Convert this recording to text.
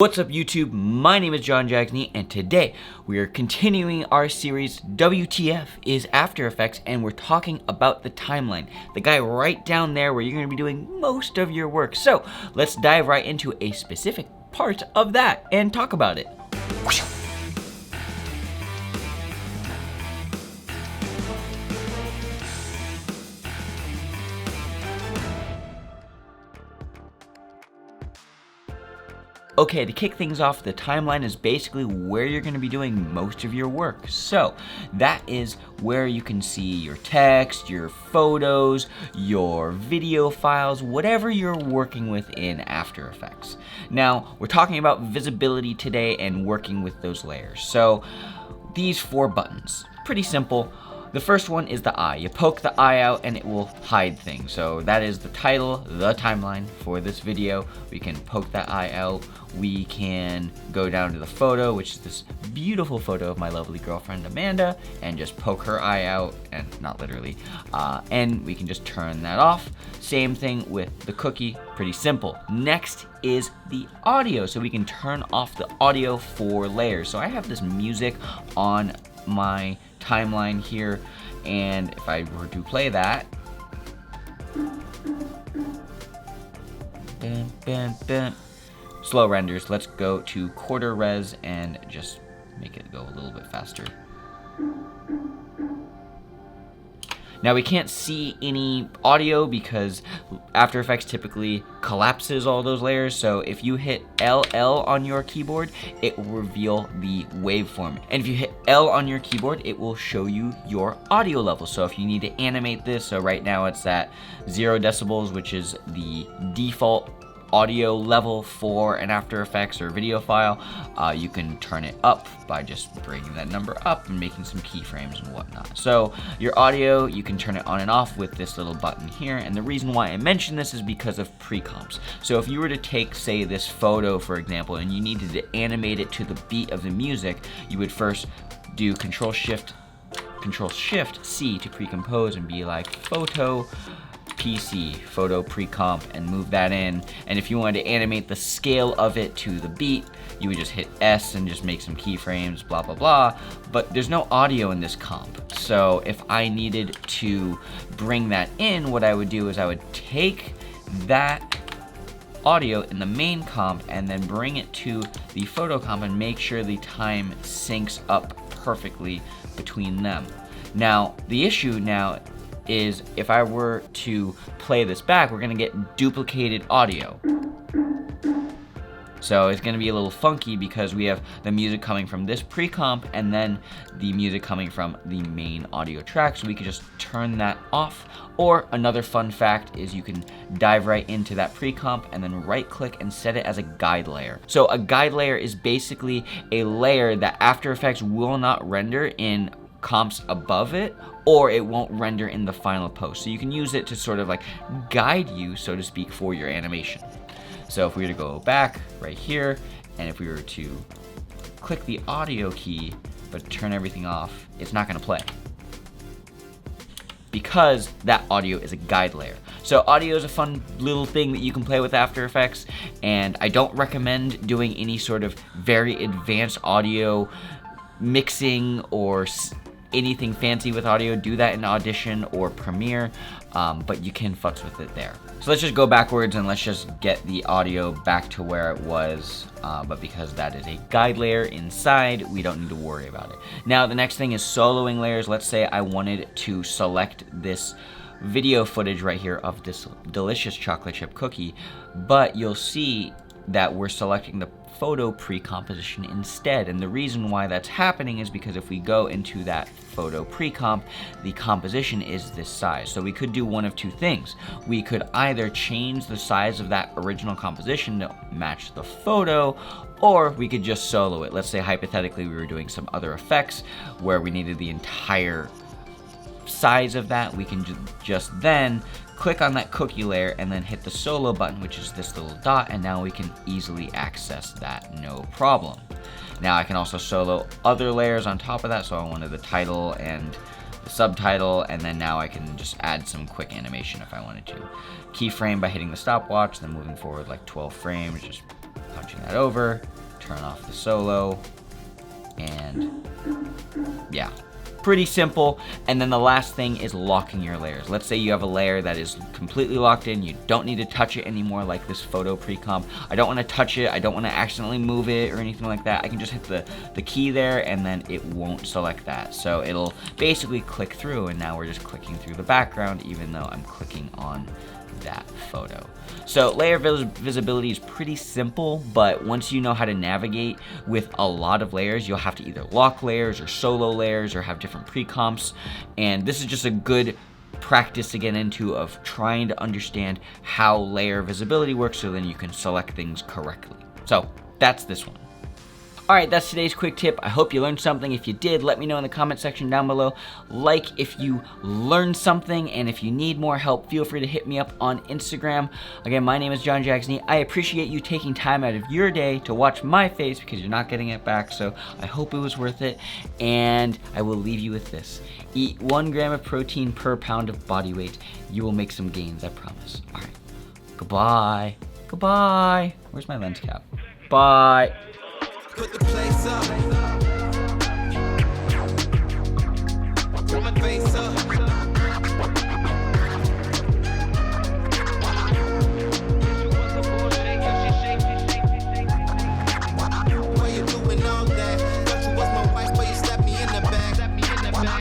What's up YouTube? My name is Jags, and today we are continuing our series WTF is After Effects, and we're talking about the timeline, the guy right down there where you're going to be doing most of your work. So let's dive right into a specific part of that and talk about it. Okay, to kick things off, the timeline is basically where you're going to be doing most of your work. So that is where you can see your text, your photos, your video files, whatever you're working with in After Effects. Now, we're talking about visibility today and working with those layers. So these 4 buttons, pretty simple. The first one is the eye. You poke the eye out and it will hide things. So that is the title, the timeline for this video. We can poke that eye out. We can go down to the photo, which is this beautiful photo of my lovely girlfriend Amanda, and just poke her eye out, and not literally. And we can just turn that off. Same thing with the cookie, pretty simple. Next is the audio. So we can turn off the audio for layers. So I have this music on my timeline here, and if I were to play that, bam, bam, bam, slow renders. Let's go to quarter res and just make it go a little bit faster. Now we can't see any audio because After Effects typically collapses all those layers, so if you hit LL on your keyboard, it will reveal the waveform. And if you hit L on your keyboard, it will show you your audio level. So if you need to animate this, so right now it's at 0 decibels, which is the default audio level for an After Effects or video file, you can turn it up by just bringing that number up and making some keyframes and whatnot. So your audio, you can turn it on and off with this little button here, and the reason why I mention this is because of pre-comps. So if you were to take, say, this photo, for example, and you needed to animate it to the beat of the music, you would first do Control-Shift-C to pre-compose and be like photo PC, photo pre-comp, and move that in. And if you wanted to animate the scale of it to the beat, you would just hit S and just make some keyframes, blah, blah, blah. But there's no audio in this comp. So if I needed to bring that in, what I would do is I would take that audio in the main comp and then bring it to the photo comp and make sure the time syncs up perfectly between them. Now, the issue now is if I were to play this back, we're gonna get duplicated audio. So it's gonna be a little funky because we have the music coming from this pre-comp and then the music coming from the main audio track. So we could just turn that off. Or another fun fact is you can dive right into that pre-comp and then right click and set it as a guide layer. So a guide layer is basically a layer that After Effects will not render in comps above it, or it won't render in the final post. So you can use it to sort of like guide you, so to speak, for your animation. So if we were to go back right here, and if we were to click the audio key, but turn everything off, it's not gonna play, because that audio is a guide layer. So audio is a fun little thing that you can play with After Effects, and I don't recommend doing any sort of very advanced audio mixing or anything fancy with audio. Do that in Audition or Premiere, but you can futz with it there. So let's just go backwards and let's just get the audio back to where it was, but because that is a guide layer inside, we don't need to worry about it. Now the next thing is soloing layers. Let's say I wanted to select this video footage right here of this delicious chocolate chip cookie, but you'll see that we're selecting the photo pre-composition instead. And the reason why that's happening is because if we go into that photo pre-comp, the composition is this size. So we could do one of two things. We could either change the size of that original composition to match the photo, or we could just solo it. Let's say hypothetically we were doing some other effects where we needed the entire size of that. We can just then click on that cookie layer and then hit the solo button, which is this little dot, and now we can easily access that, no problem. Now I can also solo other layers on top of that, so I wanted the title and the subtitle, and then now I can just add some quick animation if I wanted to. Keyframe by hitting the stopwatch, then moving forward like 12 frames, just punching that over, turn off the solo, and yeah, pretty simple. And then the last thing is locking your layers. Let's say you have a layer that is completely locked in. You don't need to touch it anymore, like this photo pre-comp. I don't want to touch it. I don't want to accidentally move it or anything like that. I can just hit the key there, and then it won't select that. So it'll basically click through, and now we're just clicking through the background, even though I'm clicking on that photo. So layer visibility is pretty simple, but once you know how to navigate with a lot of layers, you'll have to either lock layers or solo layers or have different pre-comps. And this is just a good practice to get into of trying to understand how layer visibility works, so then you can select things correctly. So that's this one. Alright, that's today's quick tip. I hope you learned something. If you did, let me know in the comment section down below. Like if you learned something, and if you need more help, feel free to hit me up on Instagram. Again, my name is John Jags. I appreciate you taking time out of your day to watch my face, because you're not getting it back, so I hope it was worth it. And I will leave you with this. Eat 1 gram of protein per pound of body weight. You will make some gains, I promise. Alright, goodbye. Goodbye. Where's my lens cap? Bye. Put the place up.